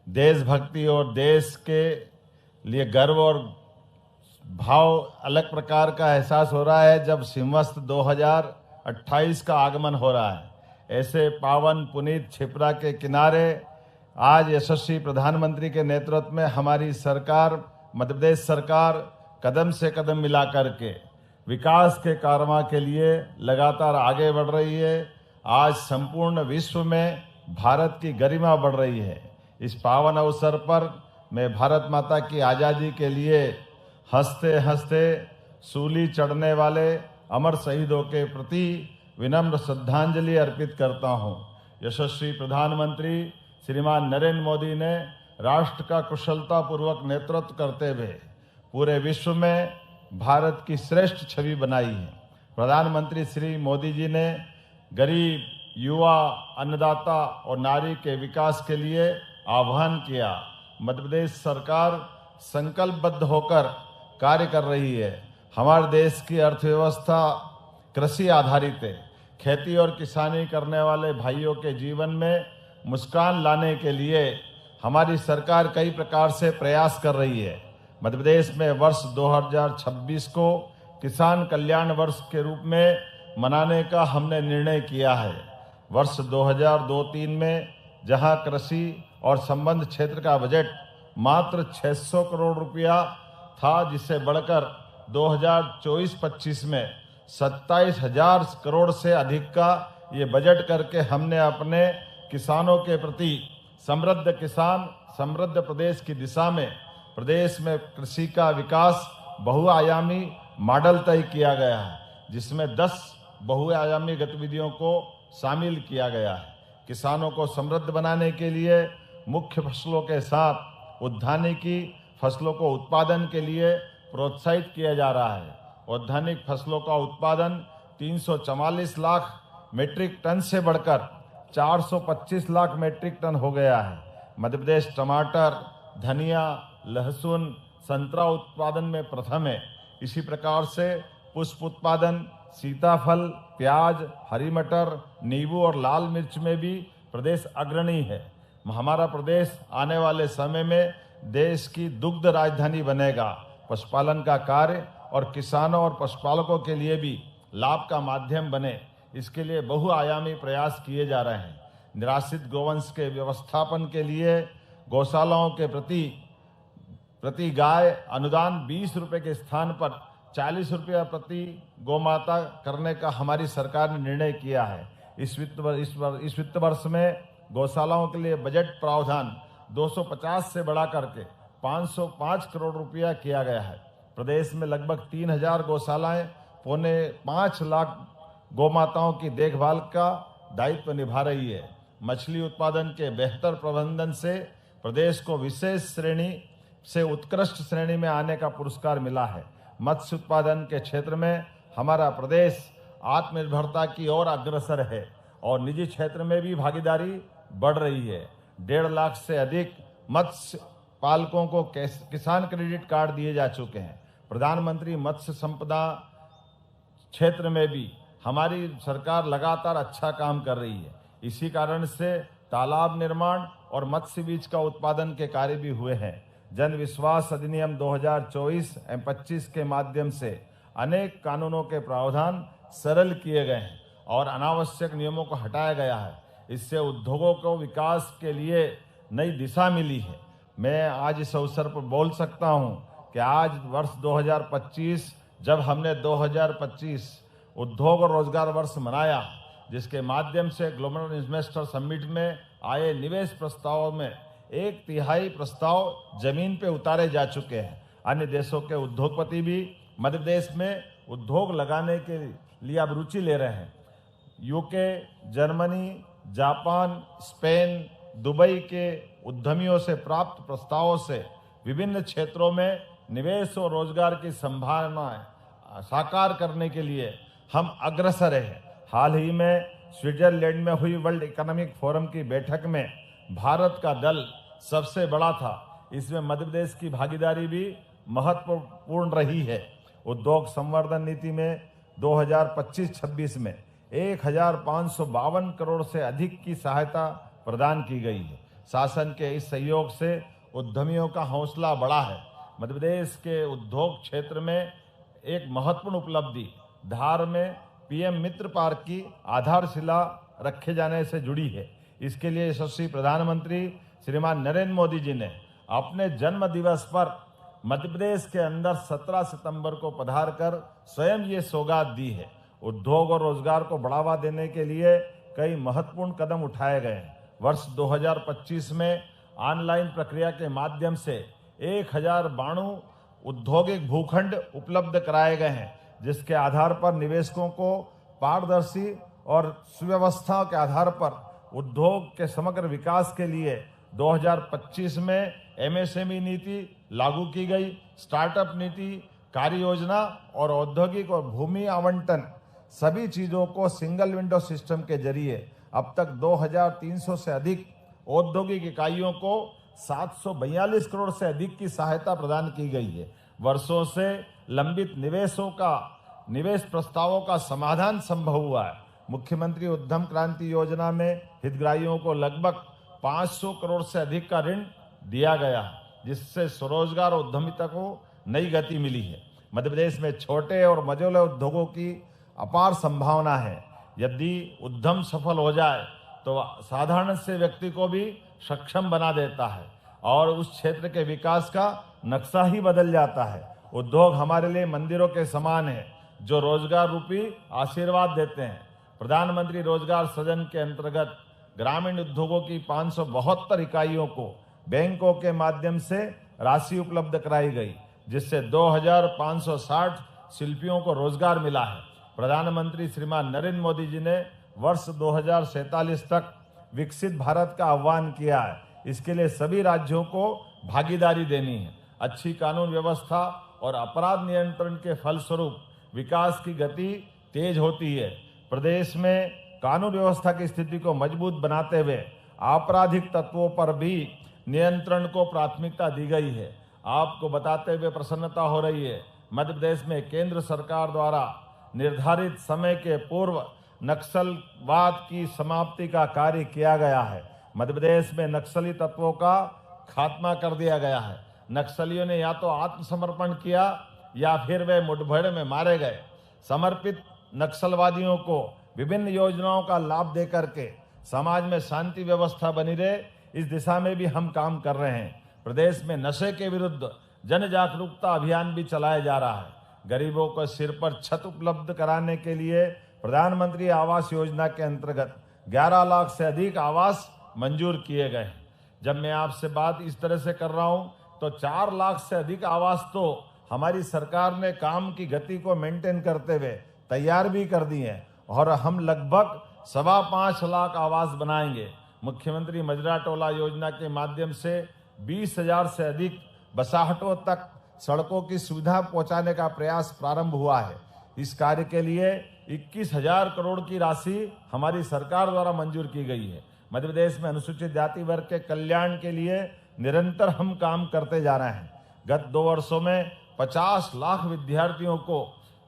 देशभक्ति और देश के लिए गर्व और भाव अलग प्रकार का एहसास हो रहा है जब सिंहस्थ 2028 का आगमन हो रहा है। ऐसे पावन पुनीत क्षिप्रा के किनारे आज यशस्वी प्रधानमंत्री के नेतृत्व में हमारी सरकार, मध्य प्रदेश सरकार कदम से कदम मिला करके विकास के कारवां के लिए लगातार आगे बढ़ रही है। आज संपूर्ण विश्व में भारत की गरिमा बढ़ रही है। इस पावन अवसर पर मैं भारत माता की आज़ादी के लिए हंसते हंसते सूली चढ़ने वाले अमर शहीदों के प्रति विनम्र श्रद्धांजलि अर्पित करता हूं। यशस्वी प्रधानमंत्री श्रीमान नरेंद्र मोदी ने राष्ट्र का कुशलतापूर्वक नेतृत्व करते हुए पूरे विश्व में भारत की श्रेष्ठ छवि बनाई है। प्रधानमंत्री श्री मोदी जी ने गरीब, युवा, अन्नदाता और नारी के विकास के लिए आह्वान किया। मध्य प्रदेश सरकार संकल्पबद्ध होकर कार्य कर रही है। हमारे देश की अर्थव्यवस्था कृषि आधारित है। खेती और किसानी करने वाले भाइयों के जीवन में मुस्कान लाने के लिए हमारी सरकार कई प्रकार से प्रयास कर रही है। मध्य प्रदेश में वर्ष 2026 को किसान कल्याण वर्ष के रूप में मनाने का हमने निर्णय किया है। वर्ष 2002-03 में जहां कृषि और संबद्ध क्षेत्र का बजट मात्र 600 करोड़ रुपया था, जिसे बढ़कर 2024-25 में 27,000 करोड़ से अधिक का ये बजट करके हमने अपने किसानों के प्रति समृद्ध किसान समृद्ध प्रदेश की दिशा में प्रदेश में कृषि का विकास बहुआयामी मॉडल तय किया गया है, जिसमें 10 बहुआयामी गतिविधियों को शामिल किया गया है। किसानों को समृद्ध बनाने के लिए मुख्य फसलों के साथ उद्यानिकी फसलों को उत्पादन के लिए प्रोत्साहित किया जा रहा है। औद्यानिक फसलों का उत्पादन 344 लाख मीट्रिक टन से बढ़कर 425 लाख मीट्रिक टन हो गया है। मध्य प्रदेश टमाटर, धनिया, लहसुन, संतरा उत्पादन में प्रथम है। इसी प्रकार से पुष्प उत्पादन, सीताफल, प्याज, हरी मटर, नींबू और लाल मिर्च में भी प्रदेश अग्रणी है। हमारा प्रदेश आने वाले समय में देश की दुग्ध राजधानी बनेगा। पशुपालन का कार्य और किसानों और पशुपालकों के लिए भी लाभ का माध्यम बने, इसके लिए बहुआयामी प्रयास किए जा रहे हैं। निराश्रित गोवंश के व्यवस्थापन के लिए गौशालाओं के प्रति गाय अनुदान 20 रुपये के स्थान पर 40 रुपया प्रति गौमाता करने का हमारी सरकार ने निर्णय किया है। इस वित्त वर्ष में गौशालाओं के लिए बजट प्रावधान 250 से बढ़ा करके 505 करोड़ रुपया किया गया है। प्रदेश में लगभग 3000 गौशालाएं 5.25 लाख गौमाताओं की देखभाल का दायित्व निभा रही है। मछली उत्पादन के बेहतर प्रबंधन से प्रदेश को विशेष श्रेणी से उत्कृष्ट श्रेणी में आने का पुरस्कार मिला है। मत्स्य उत्पादन के क्षेत्र में हमारा प्रदेश आत्मनिर्भरता की ओर अग्रसर है और निजी क्षेत्र में भी भागीदारी बढ़ रही है। 1.5 लाख से अधिक मत्स्य पालकों को किसान क्रेडिट कार्ड दिए जा चुके हैं। प्रधानमंत्री मत्स्य संपदा क्षेत्र में भी हमारी सरकार लगातार अच्छा काम कर रही है। इसी कारण से तालाब निर्माण और मत्स्य बीज का उत्पादन के कार्य भी हुए हैं। जन विश्वास अधिनियम 2024-25 के माध्यम से अनेक कानूनों के प्रावधान सरल किए गए हैं और अनावश्यक नियमों को हटाया गया है। इससे उद्योगों को विकास के लिए नई दिशा मिली है। मैं आज इस अवसर पर बोल सकता हूं कि आज वर्ष 2025 जब हमने 2025 उद्योग और रोजगार वर्ष मनाया, जिसके माध्यम से ग्लोबल इन्वेस्टर समिट में आए निवेश प्रस्तावों में 1/3 प्रस्ताव जमीन पे उतारे जा चुके हैं। अन्य देशों के उद्योगपति भी मध्य प्रदेश में उद्योग लगाने के लिए अब रुचि ले रहे हैं। UK, Germany, Japan, Spain, Dubai के उद्यमियों से प्राप्त प्रस्तावों से विभिन्न क्षेत्रों में निवेश और रोजगार की संभावनाएं साकार करने के लिए हम अग्रसर हैं। हाल ही में स्विट्जरलैंड में हुई वर्ल्ड इकोनॉमिक फोरम की बैठक में भारत का दल सबसे बड़ा था। इसमें मध्य प्रदेश की भागीदारी भी महत्वपूर्ण रही है। उद्योग संवर्धन नीति में 2025-26 में 1552 करोड़ से अधिक की सहायता प्रदान की गई है। शासन के इस सहयोग से उद्यमियों का हौसला बढ़ा है। मध्य प्रदेश के उद्योग क्षेत्र में एक महत्वपूर्ण उपलब्धि धार में पीएम मित्र पार्क की आधारशिला रखे जाने से जुड़ी है। इसके लिए यशस्वी प्रधानमंत्री श्रीमान नरेंद्र मोदी जी ने अपने जन्म दिवस पर मध्य प्रदेश के अंदर 17 सितंबर को पधार कर स्वयं ये सौगात दी है। उद्योग और रोजगार को बढ़ावा देने के लिए कई महत्वपूर्ण कदम उठाए गए हैं। वर्ष 2025 में ऑनलाइन प्रक्रिया के माध्यम से 1092 औद्योगिक भूखंड उपलब्ध कराए गए हैं, जिसके आधार पर निवेशकों को पारदर्शी और सुव्यवस्था के आधार पर उद्योग के समग्र विकास के लिए 2025 में एमएसएमई नीति लागू की गई। स्टार्टअप नीति, कार्य योजना और औद्योगिक और भूमि आवंटन सभी चीजों को सिंगल विंडो सिस्टम के जरिए अब तक 2300 से अधिक औद्योगिक इकाइयों को 742 करोड़ से अधिक की सहायता प्रदान की गई है। वर्षों से लंबित निवेश प्रस्तावों का समाधान संभव हुआ है। मुख्यमंत्री उद्यम क्रांति योजना में हितग्राहियों को लगभग 500 करोड़ से अधिक का ऋण दिया गया है, जिससे स्वरोजगार और उद्यमिता को नई गति मिली है। मध्य प्रदेश में छोटे और मझोले उद्योगों की अपार संभावना है। यदि उद्यम सफल हो जाए तो साधारण से व्यक्ति को भी सक्षम बना देता है और उस क्षेत्र के विकास का नक्शा ही बदल जाता है। उद्योग हमारे लिए मंदिरों के समान है, जो रोजगार रूपी आशीर्वाद देते हैं। प्रधानमंत्री रोजगार सृजन के अंतर्गत ग्रामीण उद्योगों की 572 इकाइयों को बैंकों के माध्यम से राशि उपलब्ध कराई गई, जिससे 2560 शिल्पियों को रोजगार मिला है। प्रधानमंत्री श्रीमान नरेंद्र मोदी जी ने वर्ष 2047 तक विकसित भारत का आह्वान किया है। इसके लिए सभी राज्यों को भागीदारी देनी है। अच्छी कानून व्यवस्था और अपराध नियंत्रण के फलस्वरूप विकास की गति तेज होती है। प्रदेश में कानून व्यवस्था की स्थिति को मजबूत बनाते हुए आपराधिक तत्वों पर भी नियंत्रण को प्राथमिकता दी गई है। आपको बताते हुए प्रसन्नता हो रही है, मध्य प्रदेश में केंद्र सरकार द्वारा निर्धारित समय के पूर्व नक्सलवाद की समाप्ति का कार्य किया गया है। मध्य प्रदेश में नक्सली तत्वों का खात्मा कर दिया गया है। नक्सलियों ने या तो आत्मसमर्पण किया या फिर वे मुठभेड़ में मारे गए। समर्पित नक्सलवादियों को विभिन्न योजनाओं का लाभ देकर के समाज में शांति व्यवस्था बनी रहे, इस दिशा में भी हम काम कर रहे हैं। प्रदेश में नशे के विरुद्ध जन जागरूकता अभियान भी चलाया जा रहा है। गरीबों को सिर पर छत उपलब्ध कराने के लिए प्रधानमंत्री आवास योजना के अंतर्गत 11 लाख से अधिक आवास मंजूर किए गए हैं। जब मैं आपसे बात इस तरह से कर रहा हूं तो 4 लाख से अधिक आवास तो हमारी सरकार ने काम की गति को मेंटेन करते हुए तैयार भी कर दिए हैं और हम लगभग 5.25 लाख आवास बनाएंगे। मुख्यमंत्री मजरा टोला योजना के माध्यम से 20,000 से अधिक बसाहटों तक सड़कों की सुविधा पहुंचाने का प्रयास प्रारंभ हुआ है। इस कार्य के लिए 21,000 करोड़ की राशि हमारी सरकार द्वारा मंजूर की गई है। मध्य प्रदेश में अनुसूचित जाति वर्ग के कल्याण के लिए निरंतर हम काम करते जा रहे हैं। गत 2 वर्षों में 50 लाख विद्यार्थियों को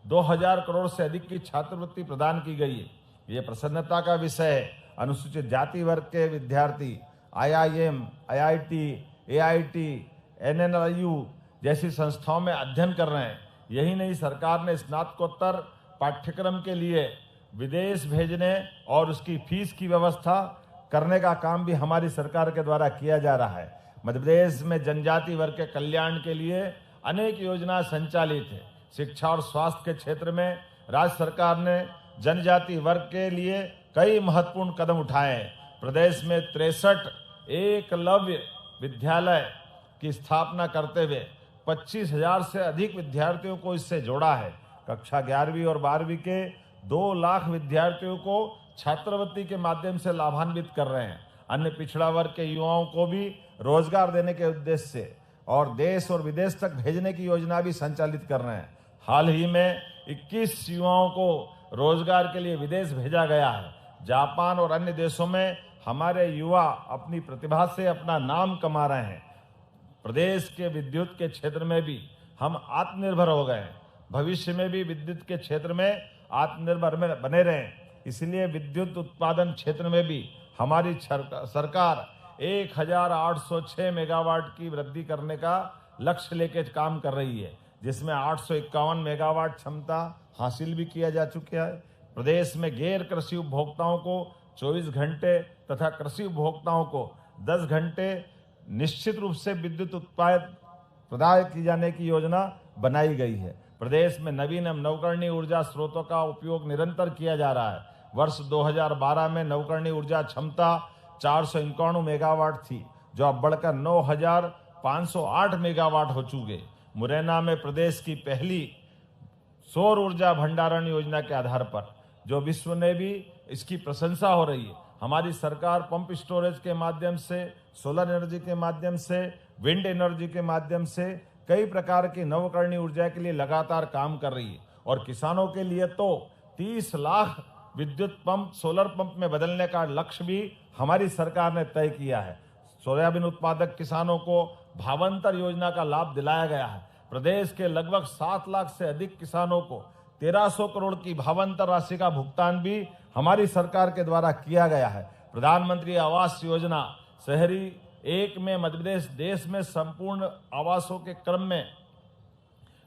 2,000 करोड़ से अधिक की छात्रवृत्ति प्रदान की गई है। ये प्रसन्नता का विषय है। अनुसूचित जाति वर्ग के विद्यार्थी IIM, IIT, AIT, NNIU जैसी संस्थाओं में अध्ययन कर रहे हैं। यही नहीं, सरकार ने स्नातकोत्तर पाठ्यक्रम के लिए विदेश भेजने और उसकी फीस की व्यवस्था करने का काम भी हमारी सरकार के द्वारा किया जा रहा है। मध्य प्रदेश में जनजाति वर्ग के कल्याण के लिए अनेक योजनाएं संचालित है। शिक्षा और स्वास्थ्य के क्षेत्र में राज्य सरकार ने जनजाति वर्ग के लिए कई महत्वपूर्ण कदम उठाए हैं। प्रदेश में 63 एकलव्य विद्यालय की स्थापना करते हुए 25,000 से अधिक विद्यार्थियों को इससे जोड़ा है। कक्षा 11वीं और 12वीं के 2 लाख विद्यार्थियों को छात्रवृत्ति के माध्यम से लाभान्वित कर रहे हैं। अन्य पिछड़ा वर्ग के युवाओं को भी रोजगार देने के उद्देश्य से और देश और विदेश तक भेजने की योजना भी संचालित कर रहे हैं। हाल ही में 21 युवाओं को रोजगार के लिए विदेश भेजा गया है। जापान और अन्य देशों में हमारे युवा अपनी प्रतिभा से अपना नाम कमा रहे हैं। प्रदेश के विद्युत के क्षेत्र में भी हम आत्मनिर्भर हो गए हैं। भविष्य में भी विद्युत के क्षेत्र में आत्मनिर्भर बने रहें। इसलिए विद्युत उत्पादन क्षेत्र में भी हमारी सरकार 1806 मेगावाट की वृद्धि करने का लक्ष्य लेके काम कर रही है, जिसमें 851 मेगावाट क्षमता हासिल भी किया जा चुका है। प्रदेश में गैर कृषि उपभोक्ताओं को 24 घंटे तथा कृषि उपभोक्ताओं को 10 घंटे निश्चित रूप से विद्युत उत्पाद प्रदान की जाने की योजना बनाई गई है। प्रदेश में नवीन एवं नवकरणीय ऊर्जा स्रोतों का उपयोग निरंतर किया जा रहा है। वर्ष 2012 में नवकरणीय ऊर्जा क्षमता 491 मेगावाट थी, जो अब बढ़कर 9,508 मेगावाट हो चुके। मुरैना में प्रदेश की पहली सौर ऊर्जा भंडारण योजना के आधार पर जो विश्व ने भी इसकी प्रशंसा हो रही है। हमारी सरकार पंप स्टोरेज के माध्यम से, सोलर एनर्जी के माध्यम से, विंड एनर्जी के माध्यम से कई प्रकार की नवकरणीय ऊर्जा के लिए लगातार काम कर रही है। और किसानों के लिए तो 30 लाख विद्युत पंप सोलर पंप में बदलने का लक्ष्य भी हमारी सरकार ने तय किया है। सोयाबीन उत्पादक किसानों को भावांतर योजना का लाभ दिलाया गया है। प्रदेश के लगभग 7 लाख से अधिक किसानों को 1300 करोड़ की भावांतर राशि का भुगतान भी हमारी सरकार के द्वारा किया गया है। प्रधानमंत्री आवास योजना शहरी 1 में मध्य प्रदेश देश में संपूर्ण आवासों के क्रम में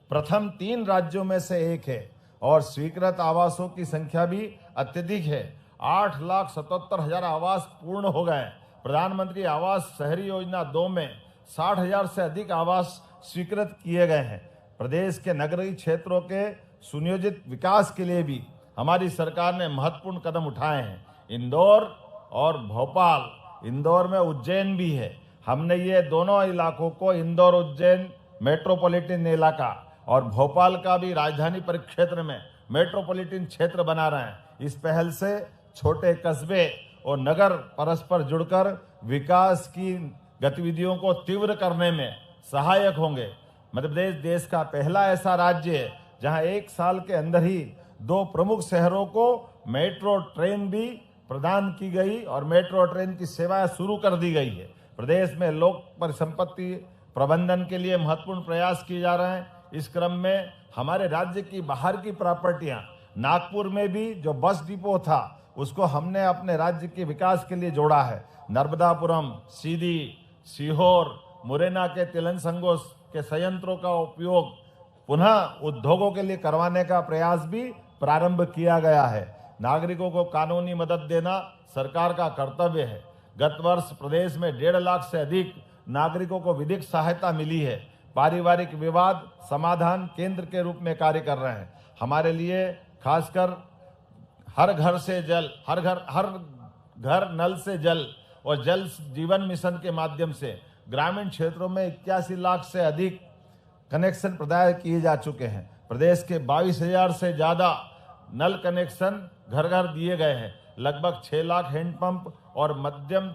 प्रथम 3 राज्यों में से एक है और स्वीकृत आवासों की संख्या भी अत्यधिक है। 8,77,000 आवास पूर्ण हो गए। प्रधानमंत्री आवास शहरी योजना 2 में 60,000 से अधिक आवास स्वीकृत किए गए हैं। प्रदेश के नगरीय क्षेत्रों के सुनियोजित विकास के लिए भी हमारी सरकार ने महत्वपूर्ण कदम उठाए हैं। इंदौर और भोपाल, इंदौर में उज्जैन भी है। हमने ये दोनों इलाकों को इंदौर उज्जैन मेट्रोपॉलिटन इलाका और भोपाल का भी राजधानी परिक्षेत्र में मेट्रोपॉलिटन क्षेत्र बना रहे हैं। इस पहल से छोटे कस्बे और नगर परस्पर जुड़कर विकास की गतिविधियों को तीव्र करने में सहायक होंगे। मध्य प्रदेश देश का पहला ऐसा राज्य है जहां 1 साल के अंदर ही 2 प्रमुख शहरों को मेट्रो ट्रेन भी प्रदान की गई और मेट्रो ट्रेन की सेवाएं शुरू कर दी गई है। प्रदेश में लोक परिसंपत्ति प्रबंधन के लिए महत्वपूर्ण प्रयास किए जा रहे हैं। इस क्रम में हमारे राज्य की बाहर की प्रॉपर्टियां, नागपुर में भी जो बस डिपो था उसको हमने अपने राज्य के विकास के लिए जोड़ा है। नर्मदापुरम, सीधी, सीहोर, मुरैना के तिलहन संघों के संयंत्रों का उपयोग पुनः उद्योगों के लिए करवाने का प्रयास भी प्रारंभ किया गया है। नागरिकों को कानूनी मदद देना सरकार का कर्तव्य है। गत वर्ष प्रदेश में 1.5 लाख से अधिक नागरिकों को विधिक सहायता मिली है। पारिवारिक विवाद समाधान केंद्र के रूप में कार्य कर रहे हैं। हमारे लिए खासकर हर घर से जल, हर घर नल से जल और जल जीवन मिशन के माध्यम से ग्रामीण क्षेत्रों में 81 लाख से अधिक कनेक्शन प्रदान किए जा चुके हैं। प्रदेश के 22,000 से ज्यादा नल कनेक्शन घर घर दिए गए हैं। लगभग 6 लाख हैंडपंप और मध्यम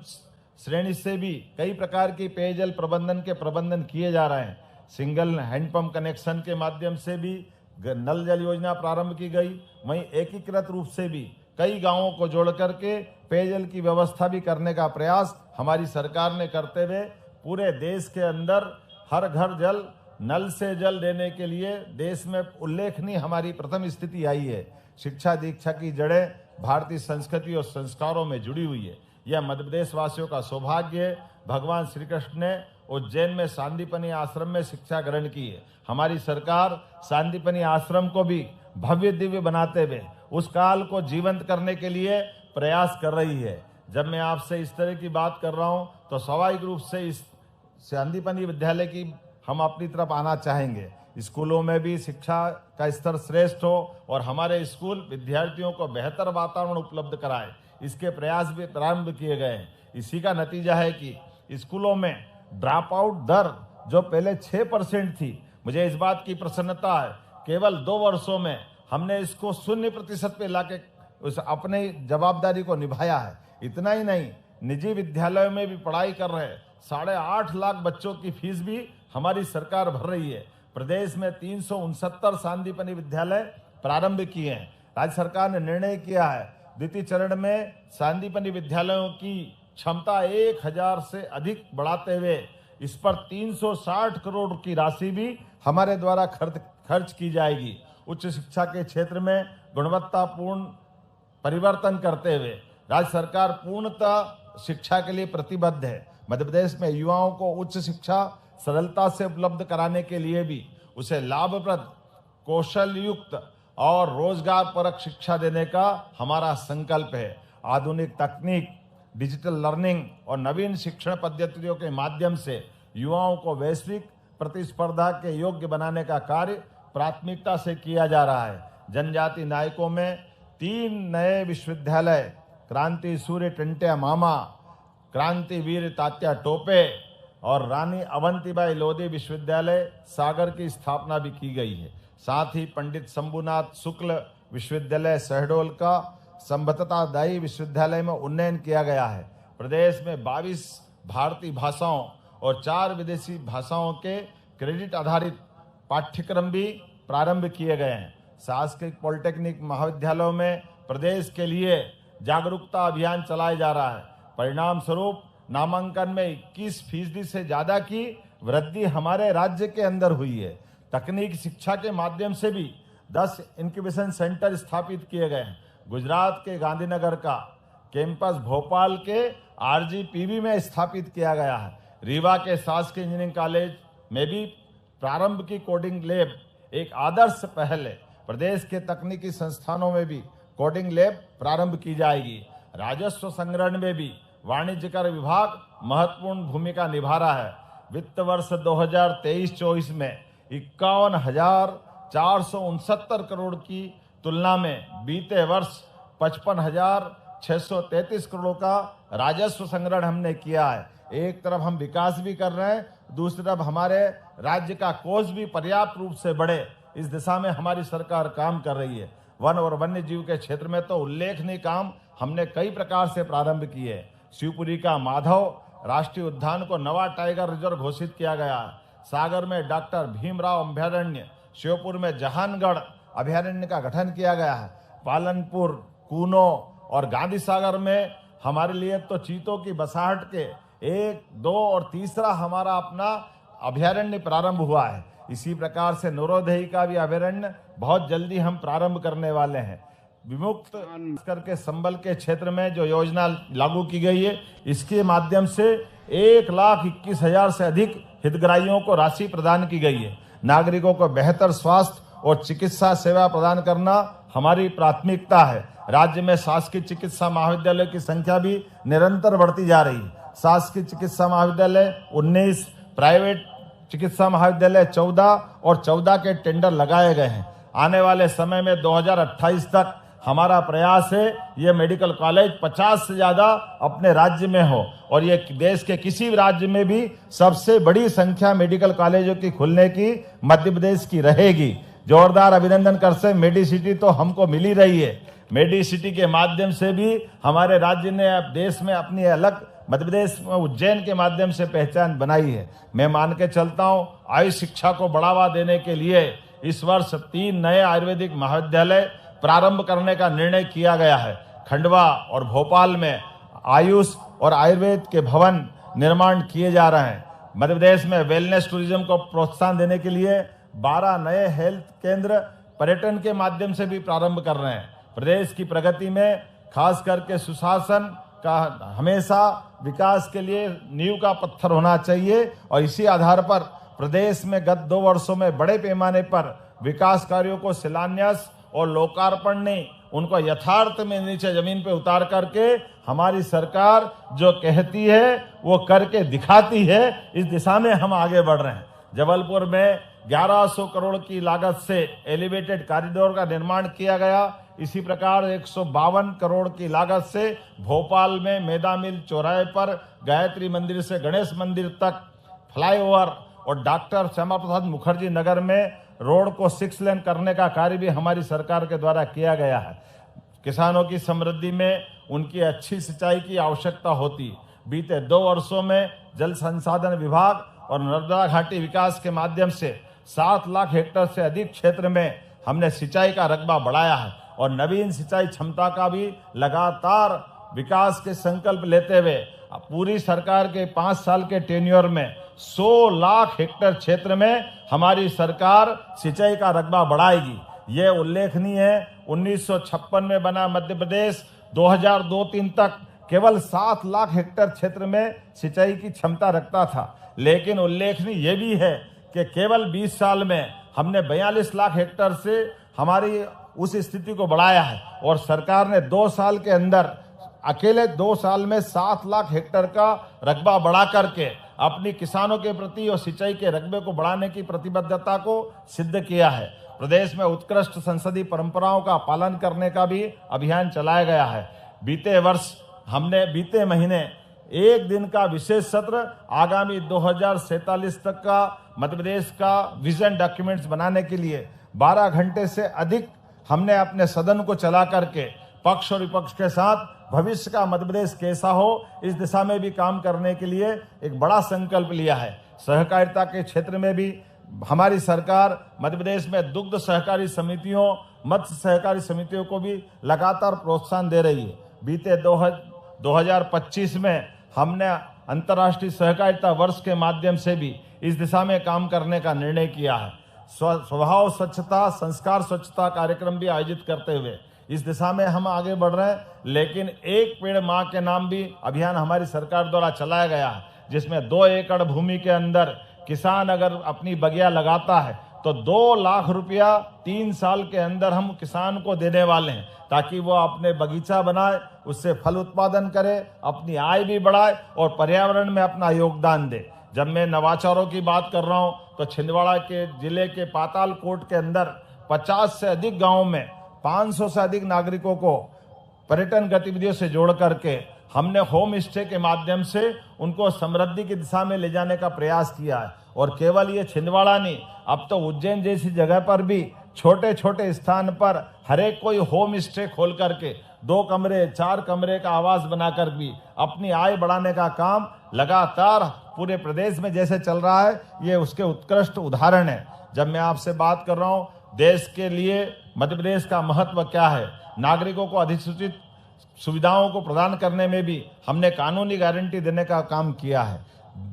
श्रेणी से भी कई प्रकार की पेयजल प्रबंधन किए जा रहे हैं। सिंगल हैंडपंप कनेक्शन के माध्यम से भी नल जल योजना प्रारंभ की गई। वहीं एकीकृत रूप से भी कई गांवों को जोड़ करके पेयजल की व्यवस्था भी करने का प्रयास हमारी सरकार ने करते हुए पूरे देश के अंदर हर घर जल, नल से जल देने के लिए देश में उल्लेखनीय हमारी प्रथम स्थिति आई है। शिक्षा दीक्षा की जड़ें भारतीय संस्कृति और संस्कारों में जुड़ी हुई है। यह मध्य प्रदेश वासियों का सौभाग्य है। भगवान श्री कृष्ण ने उज्जैन में सांदीपनि आश्रम में शिक्षा ग्रहण की है। हमारी सरकार सांदीपनि आश्रम को भी भव्य दिव्य बनाते हुए उस काल को जीवंत करने के लिए प्रयास कर रही है। जब मैं आपसे इस तरह की बात कर रहा हूं तो स्वाभाविक रूप से इस सांदीपनि विद्यालय की हम अपनी तरफ आना चाहेंगे। स्कूलों में भी शिक्षा का स्तर श्रेष्ठ हो और हमारे स्कूल विद्यार्थियों को बेहतर वातावरण उपलब्ध कराए, इसके प्रयास भी प्रारंभ किए गए हैं। इसी का नतीजा है कि स्कूलों में ड्रॉप आउट दर जो पहले 6% थी, मुझे इस बात की प्रसन्नता है केवल 2 वर्षों में हमने इसको 0% पे लाके उस अपनी जवाबदारी को निभाया है। इतना ही नहीं, निजी विद्यालयों में भी पढ़ाई कर रहे 8.5 लाख बच्चों की फीस भी हमारी सरकार भर रही है। प्रदेश में 369 सांदीपनि विद्यालय प्रारंभ किए हैं। राज्य सरकार ने निर्णय किया है द्वितीय चरण में सांदीपनि विद्यालयों की क्षमता 1000 से अधिक बढ़ाते हुए इस पर 360 करोड़ की राशि भी हमारे द्वारा खर्च की जाएगी। उच्च शिक्षा के क्षेत्र में गुणवत्तापूर्ण परिवर्तन करते हुए राज्य सरकार पूर्णतः शिक्षा के लिए प्रतिबद्ध है। मध्य प्रदेश में युवाओं को उच्च शिक्षा सरलता से उपलब्ध कराने के लिए भी उसे लाभप्रद, कौशल युक्त और रोजगार परक शिक्षा देने का हमारा संकल्प है। आधुनिक तकनीक, डिजिटल लर्निंग और नवीन शिक्षण पद्धतियों के माध्यम से युवाओं को वैश्विक प्रतिस्पर्धा के योग्य बनाने का कार्य प्राथमिकता से किया जा रहा है। जनजाति नायकों में 3 नए विश्वविद्यालय, क्रांति सूर्य टंट्या मामा, क्रांति वीर तात्या टोपे और रानी अवंतीबाई लोधी विश्वविद्यालय सागर की स्थापना भी की गई है। साथ ही पंडित शंभुनाथ शुक्ल विश्वविद्यालय शहडोल का संबद्धतादायी विश्वविद्यालय में उन्नयन किया गया है। प्रदेश में 22 भारतीय भाषाओं और 4 विदेशी भाषाओं के क्रेडिट आधारित पाठ्यक्रम भी प्रारंभ किए गए हैं। शासकीय पॉलिटेक्निक महाविद्यालयों में प्रदेश के लिए जागरूकता अभियान चलाया जा रहा है। परिणाम स्वरूप नामांकन में 21% से ज्यादा की वृद्धि हमारे राज्य के अंदर हुई है। तकनीक शिक्षा के माध्यम से भी 10 इंक्यूबेशन सेंटर स्थापित किए गए हैं। गुजरात के गांधीनगर का कैंपस भोपाल के RGPV में स्थापित किया गया है। रीवा के शासकीय इंजीनियरिंग कॉलेज में भी प्रारंभ की कोडिंग लैब एक आदर्श पहल है। प्रदेश के तकनीकी संस्थानों में भी कोडिंग लैब प्रारंभ की जाएगी। राजस्व संग्रहण में भी वाणिज्य कर विभाग महत्वपूर्ण भूमिका निभा रहा है। वित्त वर्ष 2023-24 में 51,469 करोड़ की तुलना में बीते वर्ष 55,633 करोड़ का राजस्व संग्रहण हमने किया है। एक तरफ हम विकास भी कर रहे हैं, दूसरी तरफ हमारे राज्य का कोष भी पर्याप्त रूप से बढ़े, इस दिशा में हमारी सरकार काम कर रही है। वन और वन्य जीव के क्षेत्र में तो उल्लेखनीय काम हमने कई प्रकार से प्रारंभ किए। शिवपुरी का माधव राष्ट्रीय उद्यान को नवा टाइगर रिजर्व घोषित किया गया है। सागर में डॉक्टर भीमराव अभयारण्य, श्योपुर में जहानगढ़ अभयारण्य का गठन किया गया है। पालनपुर, कूनो और गांधी सागर में हमारे लिए तो चीतों की बसाहट के 1, 2 और तीसरा हमारा अपना अभयारण्य प्रारंभ हुआ है। इसी प्रकार से नौरोदही का भी अभयारण्य बहुत जल्दी हम प्रारंभ करने वाले हैं। विमुक्त करके संबल के क्षेत्र में जो योजना लागू की गई है, इसके माध्यम से 1,21,000 से अधिक हितग्राहियों को राशि प्रदान की गई है। नागरिकों को बेहतर स्वास्थ्य और चिकित्सा सेवा प्रदान करना हमारी प्राथमिकता है। राज्य में शासकीय चिकित्सा महाविद्यालय की संख्या भी निरंतर बढ़ती जा रही है। शासकीय चिकित्सा महाविद्यालय 19, प्राइवेट चिकित्सा महाविद्यालय 14 और 14 के टेंडर लगाए गए हैं। आने वाले समय में 2028 तक हमारा प्रयास है ये मेडिकल कॉलेज 50 से ज्यादा अपने राज्य में हो और ये देश के किसी भी राज्य में भी सबसे बड़ी संख्या मेडिकल कॉलेजों की खुलने की मध्य प्रदेश की रहेगी। जोरदार अभिनंदन कर से मेडिसिटी तो हमको मिल ही रही है। मेडिसिटी के माध्यम से भी हमारे राज्य ने अब देश में अपनी अलग मध्य प्रदेश में उज्जैन के माध्यम से पहचान बनाई है। मैं मान के चलता हूँ आयुष शिक्षा को बढ़ावा देने के लिए इस वर्ष 3 नए आयुर्वेदिक महाविद्यालय प्रारंभ करने का निर्णय किया गया है। खंडवा और भोपाल में आयुष और आयुर्वेद के भवन निर्माण किए जा रहे हैं। मध्य प्रदेश में वेलनेस टूरिज्म को प्रोत्साहन देने के लिए 12 नए हेल्थ केंद्र पर्यटन के माध्यम से भी प्रारंभ कर रहे हैं। प्रदेश की प्रगति में खास करके सुशासन का हमेशा विकास के लिए नींव का पत्थर होना चाहिए और इसी आधार पर प्रदेश में गत 2 वर्षों में बड़े पैमाने पर विकास कार्यों को शिलान्यास और लोकार्पण नहीं, उनको यथार्थ में नीचे जमीन पे उतार करके हमारी सरकार जो कहती है वो करके दिखाती है। इस दिशा में हम आगे बढ़ रहे हैं। जबलपुर में 1100 करोड़ की लागत से एलिवेटेड कॉरिडोर का निर्माण किया गया। इसी प्रकार 152 करोड़ की लागत से भोपाल में मेदा मिल चौराहे पर गायत्री मंदिर से गणेश मंदिर तक फ्लाईओवर और डॉक्टर श्यामा प्रसाद मुखर्जी नगर में रोड को 6 लेन करने का कार्य भी हमारी सरकार के द्वारा किया गया है। किसानों की समृद्धि में उनकी अच्छी सिंचाई की आवश्यकता होती। बीते 2 वर्षों में जल संसाधन विभाग और नर्मदा घाटी विकास के माध्यम से 7 लाख हेक्टेयर से अधिक क्षेत्र में हमने सिंचाई का रकबा बढ़ाया है और नवीन सिंचाई क्षमता का भी लगातार विकास के संकल्प लेते हुए पूरी सरकार के 5 साल के टेन्योर में 100 लाख हेक्टेयर क्षेत्र में हमारी सरकार सिंचाई का रकबा बढ़ाएगी। यह उल्लेखनीय है। 1956 में बना मध्य प्रदेश 2002-03 तक केवल 7 लाख हेक्टेयर क्षेत्र में सिंचाई की क्षमता रखता था। लेकिन उल्लेखनीय ये भी है कि केवल 20 साल में हमने 42 लाख हेक्टेयर से हमारी उस स्थिति को बढ़ाया है और सरकार ने 2 साल के अंदर, अकेले 2 साल में 7 लाख हेक्टेयर का रकबा बढ़ा करके अपनी किसानों के प्रति और सिंचाई के रकबे को बढ़ाने की प्रतिबद्धता को सिद्ध किया है। प्रदेश में उत्कृष्ट संसदीय परंपराओं का पालन करने का भी अभियान चलाया गया है। बीते महीने एक दिन का विशेष सत्र आगामी 2047 तक का मध्य प्रदेश का विजन डॉक्यूमेंट्स बनाने के लिए 12 घंटे से अधिक हमने अपने सदन को चला करके पक्ष और विपक्ष के साथ भविष्य का मध्य प्रदेश कैसा हो इस दिशा में भी काम करने के लिए एक बड़ा संकल्प लिया है। सहकारिता के क्षेत्र में भी हमारी सरकार मध्य प्रदेश में दुग्ध सहकारी समितियों, मत्स्य सहकारी समितियों को भी लगातार प्रोत्साहन दे रही है। बीते 2025 में हमने अंतर्राष्ट्रीय सहकारिता वर्ष के माध्यम से भी इस दिशा में काम करने का निर्णय किया है। स्वभाव स्वच्छता, संस्कार स्वच्छता कार्यक्रम भी आयोजित करते हुए इस दिशा में हम आगे बढ़ रहे हैं। लेकिन एक पेड़ मां के नाम भी अभियान हमारी सरकार द्वारा चलाया गया है, जिसमें 2 एकड़ भूमि के अंदर किसान अगर अपनी बगिया लगाता है तो 2 लाख रुपया 3 साल के अंदर हम किसान को देने वाले हैं, ताकि वो अपने बगीचा बनाए, उससे फल उत्पादन करे, अपनी आय भी बढ़ाए और पर्यावरण में अपना योगदान दे। जब मैं नवाचारों की बात कर रहा हूं तो छिंदवाड़ा के जिले के पातालकोट के अंदर 50 से अधिक गांवों में 500 से अधिक नागरिकों को पर्यटन गतिविधियों से जोड़ करके हमने होम स्टे के माध्यम से उनको समृद्धि की दिशा में ले जाने का प्रयास किया है। और केवल ये छिंदवाड़ा नहीं, अब तो उज्जैन जैसी जगह पर भी छोटे छोटे स्थान पर हर एक कोई होम स्टे खोल करके 2 कमरे 4 कमरे का आवास बनाकर भी अपनी आय बढ़ाने का काम लगातार पूरे प्रदेश में जैसे चल रहा है, ये उसके उत्कृष्ट उदाहरण है। जब मैं आपसे बात कर रहा हूँ देश के लिए मध्य प्रदेश का महत्व क्या है, नागरिकों को अधिसूचित सुविधाओं को प्रदान करने में भी हमने कानूनी गारंटी देने का काम किया है।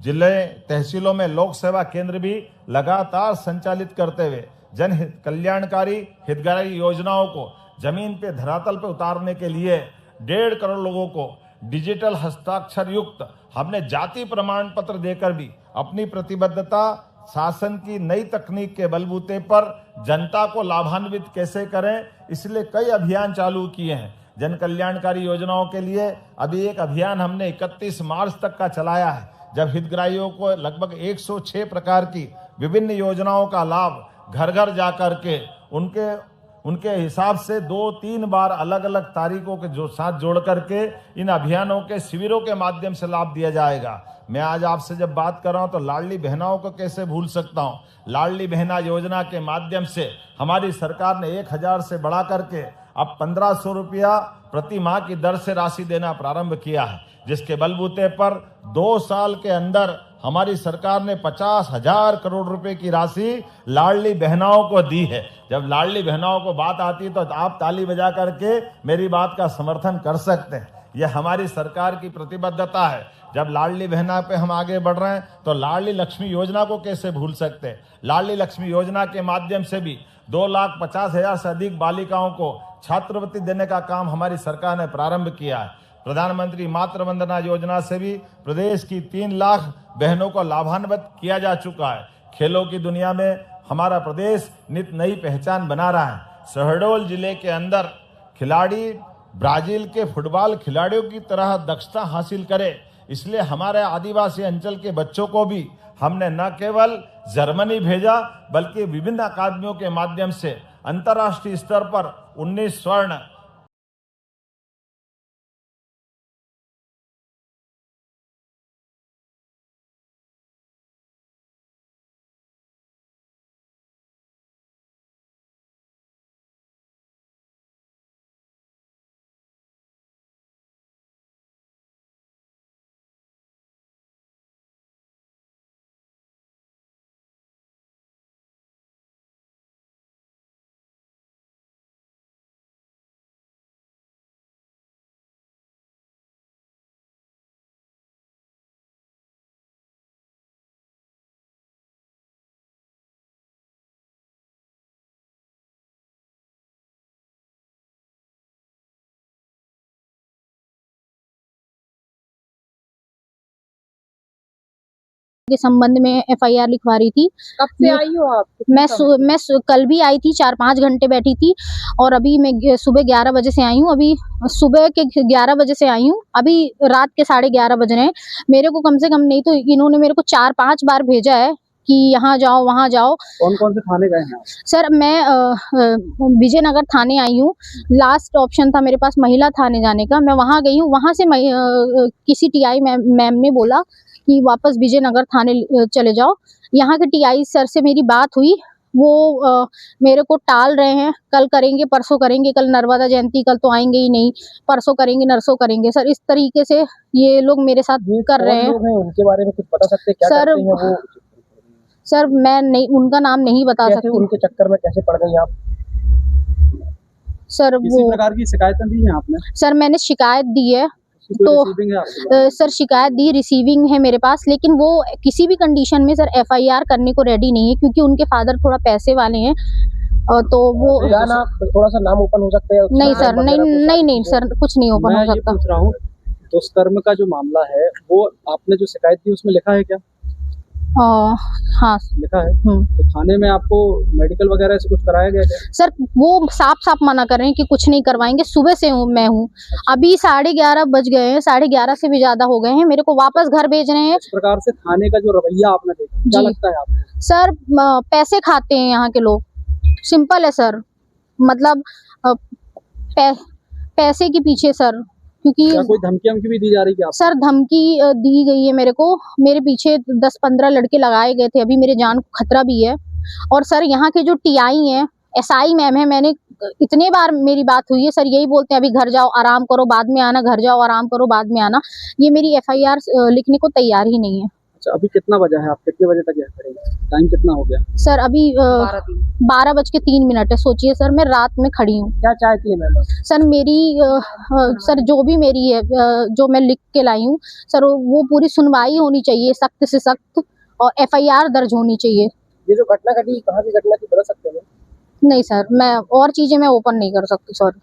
जिले तहसीलों में लोक सेवा केंद्र भी लगातार संचालित करते हुए जन कल्याणकारी हितग्राही योजनाओं को जमीन पे धरातल पे उतारने के लिए 1.5 करोड़ लोगों को डिजिटल हस्ताक्षर युक्त हमने जाति प्रमाण पत्र देकर भी अपनी प्रतिबद्धता शासन की नई तकनीक के बलबूते पर जनता को लाभान्वित कैसे करें, इसलिए कई अभियान चालू किए हैं। जन कल्याणकारी योजनाओं के लिए अभी एक अभियान हमने 31 मार्च तक का चलाया है, जब हितग्राहियों को लगभग 106 प्रकार की विभिन्न योजनाओं का लाभ घर घर जाकर के उनके हिसाब से 2-3 बार अलग अलग तारीखों के साथ जोड़ करके इन अभियानों के शिविरों के माध्यम से लाभ दिया जाएगा। मैं आज आपसे जब बात कर रहा हूं तो लाडली बहनाओं को कैसे भूल सकता हूं। लाडली बहना योजना के माध्यम से हमारी सरकार ने 1000 से बढ़ा करके अब 1500 रुपया प्रति माह की दर से राशि देना प्रारंभ किया है, जिसके बलबूते पर 2 साल के अंदर हमारी सरकार ने 50,000 करोड़ रुपए की राशि लाडली बहनाओं को दी है। जब लाडली बहनाओं को बात आती है तो आप ताली बजा करके मेरी बात का समर्थन कर सकते हैं। यह हमारी सरकार की प्रतिबद्धता है। जब लाडली बहना पे हम आगे बढ़ रहे हैं तो लाडली लक्ष्मी योजना को कैसे भूल सकते हैं। लाडली लक्ष्मी योजना के माध्यम से भी 2,50,000 से अधिक बालिकाओं को छात्रवृत्ति देने का काम हमारी सरकार ने प्रारंभ किया है। प्रधानमंत्री मातृ वंदना योजना से भी प्रदेश की 3 लाख बहनों को लाभान्वित किया जा चुका है। खेलों की दुनिया में हमारा प्रदेश नित नई पहचान बना रहा है। शहडोल जिले के अंदर खिलाड़ी ब्राजील के फुटबॉल खिलाड़ियों की तरह दक्षता हासिल करे, इसलिए हमारे आदिवासी अंचल के बच्चों को भी हमने न केवल जर्मनी भेजा बल्कि विभिन्न अकादमियों के माध्यम से अंतर्राष्ट्रीय स्तर पर 19 स्वर्ण के संबंध में एफआईआर लिखवा रही थी। कब से आई हो आप? मैं कल भी आई थी, 4-5 घंटे बैठी थी और अभी मैं सुबह 11 बजे से आई हूँ। अभी सुबह के 11 बजे से आई हूँ, अभी रात के 11:30 बज रहे हैं। मेरे को कम से कम नहीं तो इन्होंने मेरे को 4-5 बार भेजा है कि यहाँ जाओ वहाँ जाओ। कौन-कौन से थाने गए हैं आप? सर मैं विजयनगर थाने आई हूँ। लास्ट ऑप्शन था मेरे पास महिला थाने जाने का, मैं वहाँ गई हूँ। वहाँ से किसी टीआई मैम ने बोला कि वापस विजयनगर थाने चले जाओ। यहाँ के टीआई सर से मेरी बात हुई, वो मेरे को टाल रहे हैं, कल करेंगे परसों करेंगे, कल नर्मदा जयंती, कल तो आएंगे ही नहीं, परसों करेंगे नरसों करेंगे। सर इस तरीके से ये लोग मेरे साथ कर रहे हैं। लोग हैं उनके बारे में कुछ बता सकते हैं, क्या सर, करते हैं वो? सर मैं नहीं उनका नाम नहीं बता सकती। उनके चक्कर में कैसे पड़ गई आप? सर किसी प्रकार की शिकायतें दी हैं आपने? सर मैंने शिकायत दी है, तो सर शिकायत दी, रिसीविंग है मेरे पास, लेकिन वो किसी भी कंडीशन में सर एफआईआर करने को रेडी नहीं है क्योंकि उनके फादर थोड़ा पैसे वाले हैं। तो वो थोड़ा सा नाम ओपन हो सकता है? नहीं सर, नहीं सर, कुछ नहीं ओपन हो सकता। मैं पूछ रहा हूँ, दुष्कर्म का जो मामला है वो आपने जो शिकायत दी उसमें लिखा है क्या? हाँ लिखा है। तो थाने में आपको मेडिकल वगैरह से कुछ कराया गया क्या? सर वो साफ मना कर रहे हैं कि कुछ नहीं करवाएंगे। सुबह से मैं हूँ, अभी 11:30 बज गए हैं, 11:30 से भी ज्यादा हो गए हैं, मेरे को वापस घर भेज रहे हैं। इस प्रकार से थाने का जो रवैया आपने देखा, क्या लगता है आपको? सर पैसे खाते हैं यहाँ के लोग, सिंपल है सर। मतलब पैसे के पीछे सर, क्योंकि क्या कोई धमकी भी दी जा रही है? सर धमकी दी गई है मेरे को, मेरे पीछे 10-15 लड़के लगाए गए थे, अभी मेरे जान को खतरा भी है। और सर यहाँ के जो टीआई हैं, एसआई मैम है, मैंने इतने बार मेरी बात हुई है, सर यही बोलते हैं अभी घर जाओ आराम करो बाद में आना, घर जाओ आराम करो बाद में आना। ये मेरी एफआईआर लिखने को तैयार ही नहीं है। अच्छा, अभी कितना बजा है? आप कितने बजे तक यहाँ करेंगे? टाइम कितना हो गया? सर अभी 12:03 है। सोचिए सर, मैं रात में खड़ी हूँ। क्या चाहती है मैम? सर मेरी सर जो भी मेरी है, जो मैं लिख के लाई हूँ सर, वो पूरी सुनवाई होनी चाहिए, सख्त से सख्त, और एफआईआर दर्ज होनी चाहिए। ये जो घटना घटी, कहाँ की घटना थी, बता सकते हैं? नहीं सर, मैं और चीजें मैं ओपन नहीं कर सकती, सॉरी।